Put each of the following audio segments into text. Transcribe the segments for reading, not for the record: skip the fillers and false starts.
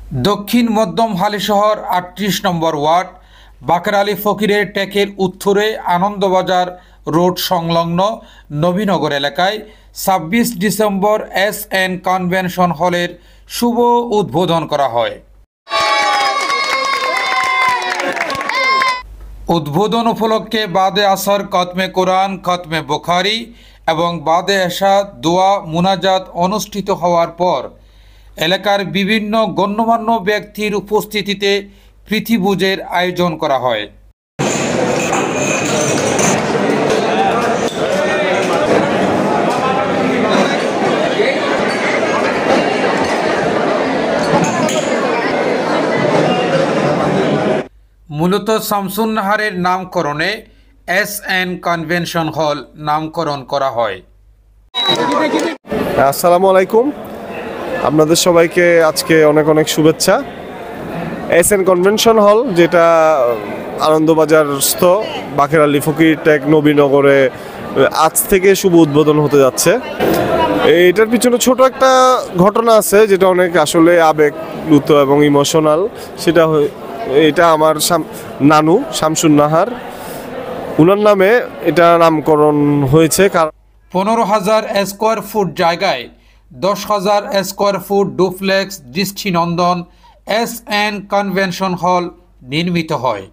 দক্ষিণ মধ্যম হালিশহর ৩৮ নম্বর ওয়ার্ড বাকের আলী ফকিরের টেকের উত্তরে আনন্দবাজার রোড সংলগ্ন নবীনগর এলাকায় ২৬ ডিসেম্বর এসএন কনভেনশন হলের শুভ উদ্বোধন করা হয়। উদ্বোধন উপলক্ষে বাদে আসর খতমে কোরআন, খতমে বুখারী এবং বাদে এশা দোয়া মুনাজাত অনুষ্ঠিত হওয়ার পর এলাকার বিভিন্ন গণ্যমান্য ব্যক্তির উপস্থিতিতে প্রীতিভোজের আয়োজন করা হয়। মূলত শামসুন নাহারের নামকরণে এসএন কনভেনশন হল নামকরণ করা হয়। আসসালামু আলাইকুম, আপনাদের সবাইকে আজকে অনেক অনেক শুভেচ্ছা। এসএন কনভেনশন হল, যেটা আনন্দবাজারস্থ বাকের আলী ফকির টেক নবীনগরে আজ থেকে শুভ উদ্বোধন হতে যাচ্ছে। এটার পিছনে ছোট একটা ঘটনা আছে, যেটা অনেক আসলে আবেগপ্লুত এবং ইমোশনাল। এটা আমার নানু শামসুন নাহার, উনার নামে এটা নামকরণ হয়েছে। ১৫,০০০ স্কোয়ার ফুট জায়গায় ১০,০০০ স্কোয়ার ফুট ডুপ্লেক্স দৃষ্টিনন্দন এসএন কনভেনশন হল নির্মিত হয়,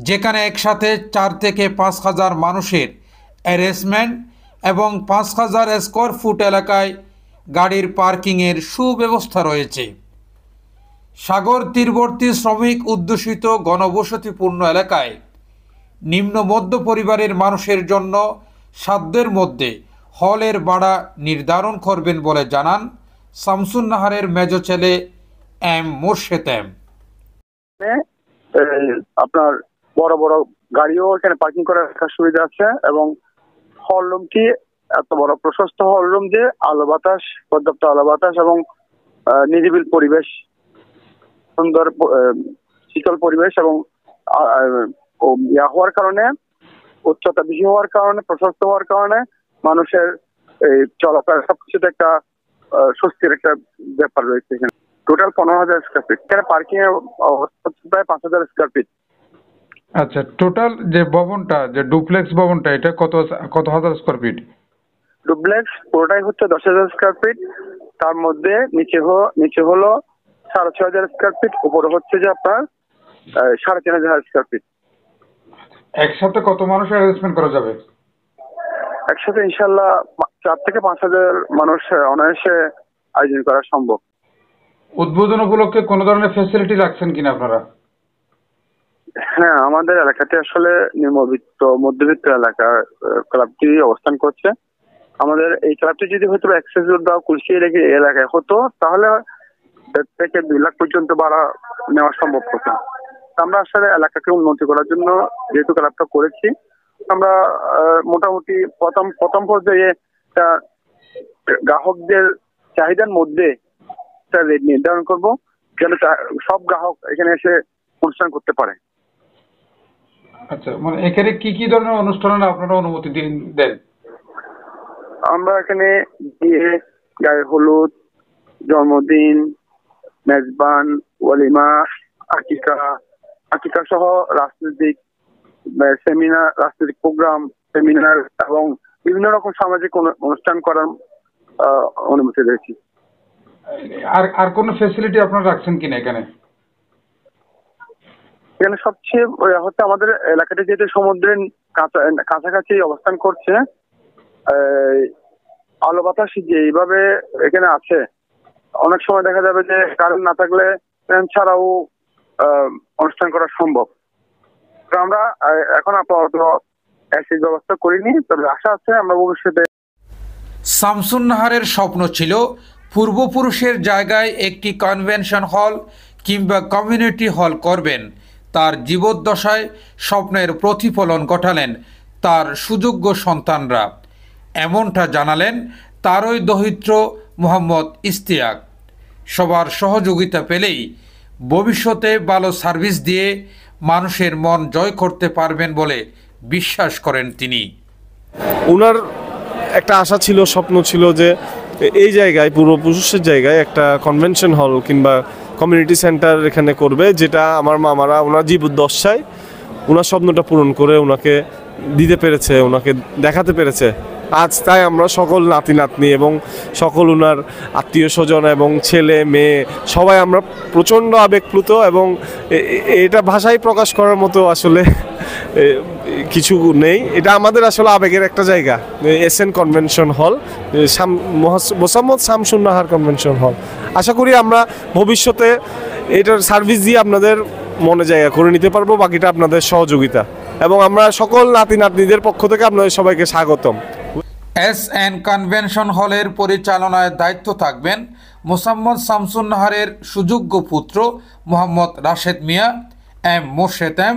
যেখানে একসাথে ৪ থেকে ৫,০০০ মানুষের অ্যারেঞ্জমেন্ট এবং ৫,০০০ স্কোয়ার ফুট এলাকায় গাড়ির পার্কিংয়ের সুব্যবস্থা রয়েছে। সাগর তীরবর্তী শ্রমিক অধ্যুষিত ঘনবসতিপূর্ণ এলাকায় নিম্ন মধ্য পরিবারের মানুষের জন্য সাধ্যের মধ্যে হলের ভাড়া নির্ধারণ করবেন বলে জানান শামসুন নাহারের মেজ ছেলে এম মোর্শেদ এম। আপনার বড় বড় গাড়িও এখানে পার্কিং করার সুবিধা আছে এবং হল রুমটি এত বড় প্রশস্ত হল রুম যে আলো বাতাস, পর্যাপ্ত আলো বাতাস এবং নিরিবিল পরিবেশ, সুন্দর শীতল পরিবেশ এবং হওয়ার কারণে, উচ্চতা বেশি হওয়ার কারণে, প্রশস্ত হওয়ার কারণে মানুষের এই চলাফেরা সবকিছুতে একটা স্বস্তির একটা ব্যাপার রয়েছে। এখানে টোটাল ১৫,০০০ স্কোয়ার ফিট, এখানে পার্কিং এর অবস্থা প্রায় ৫,০০০ স্কোয়ার ফিট। আচ্ছা, টোটাল যে ভবনটা, যে ডুপ্লেক্স ভবনটা, এটা কত হাজার স্কোয়ার ফিট? ডুপ্লেক্স পুরোটাই হচ্ছে ১০,০০০ স্কোয়ার ফিট, তার মধ্যে নিচে হলো ৬,৫০০ স্কোয়ার ফিট, উপরে হচ্ছে যে আপনার ৩,৫০০ স্কোয়ার ফিট। একসাথে কত মানুষ অ্যারেঞ্জমেন্ট করা যাবে? একসাথে ইনশাল্লাহ ৪ থেকে ৫,০০০ মানুষ অনায়াসে আয়োজন করা সম্ভব। উদ্বোধন উপলক্ষে কোন ধরনের ফ্যাসিলিটি রাখছেন কিনা আপনারা? হ্যাঁ, আমাদের এলাকাতে আসলে মধ্যবিত্ত এলাকা ক্লাবটি অবস্থান করছে। আমাদের এই ক্লাবটি যদি হয়তো অ্যাক্সেস রোড বা কুলসি এলাকায় হতো, তাহলে ১.৫ থেকে ২ লাখ পর্যন্ত ভাড়া নেওয়া সম্ভব হতো। আমরা আসলে এলাকাকে উন্নতি করার জন্য যেহেতু ক্লাবটা করেছি, আমরা মোটামুটি প্রথম পর্যায়ে গ্রাহকদের চাহিদার মধ্যে রেট নির্ধারণ করব, যেন সব গ্রাহক এখানে এসে অনুষ্ঠান করতে পারে। আচ্ছা, মানে এখানে কি কি ধরনের অনুষ্ঠানের আপনারা অনুমতি দেন? আমরা এখানে বিয়ে, গায়ে হলুদ, জন্মদিন, মেজবান, ওয়ালিমা, আকিকা সহ রাজনৈতিক প্রোগ্রাম, সেমিনার এবং বিভিন্ন রকম সামাজিক অনুষ্ঠান করার অনুমতি রয়েছে। আর কোন ফ্যাসিলিটি আপনারা রাখছেন কিনা এখানে? এখানে সবচেয়ে হচ্ছে আমাদের এলাকাটা যেহেতু সমুদ্রের কাছাকাছি অবস্থান করছে, আলো বাতাস যে এইভাবে এখানে আছে, অনেক সময় দেখা যাবে যে কারেন্ট না থাকলে ফ্যান ছাড়াও অনুষ্ঠান করা সম্ভব। আমরা এখন আপাতত এসির ব্যবস্থা করিনি, তবে আশা আছে আমরা ভবিষ্যতে। শামসুন নাহারের স্বপ্ন ছিল পূর্বপুরুষের জায়গায় একটি কনভেনশন হল কিংবা কমিউনিটি হল করবেন। তার জীবদ্দশায় স্বপ্নের প্রতিফলন ঘটালেন তার সুযোগ্য সন্তানরা, এমনটা জানালেন তারই দৌহিত্র মোহাম্মদ ইশতিয়াক। সবার সহযোগিতা পেলেই ভবিষ্যতে ভালো সার্ভিস দিয়ে মানুষের মন জয় করতে পারবেন বলে বিশ্বাস করেন তিনি। ওনার একটা আশা ছিল, স্বপ্ন ছিল যে এই জায়গায় পূর্বপুরুষের জায়গায় একটা কনভেনশন হল কিংবা কমিউনিটি সেন্টার এখানে করবে, যেটা আমার মামারা ওনার জীবদ্দশায় ওনার স্বপ্নটা পূরণ করে ওনাকে দিতে পেরেছে, ওনাকে দেখাতে পেরেছে। আজ তাই আমরা সকল নাতি নাতনি এবং সকল ওনার আত্মীয় স্বজন এবং ছেলে মেয়ে সবাই আমরা প্রচণ্ড আবেগপ্লুত, এবং এটা ভাষায় প্রকাশ করার মতো আসলে কিছু নেই। এটা আমাদের আসলে আবেগের একটা জায়গা, SN convention hall, Mosammat Shamsunnahar convention hall. আশা করি আমরা ভবিষ্যতে এটার সার্ভিস দিয়ে আপনাদের মনে জায়গা করে নিতে পারবো, বাকিটা আপনাদের সহযোগিতা, এবং আমরা সকল নাতি নাতনিদের পক্ষ থেকে আপনাদের সবাইকে স্বাগতম। এসএন কনভেনশন হলের পরিচালনায় দায়িত্ব থাকবেন মোসাম্মদ শামসুন্নাহারের সুযোগ্য পুত্র মোহাম্মদ রাশেদ মিয়া, এম মোর্শেদ এম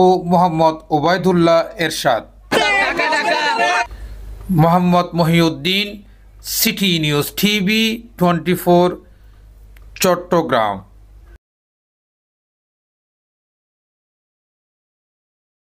ও Mohammad Obaidullah Ershad. Mohammad Mohiuddin, city news TV 24, Chittagong.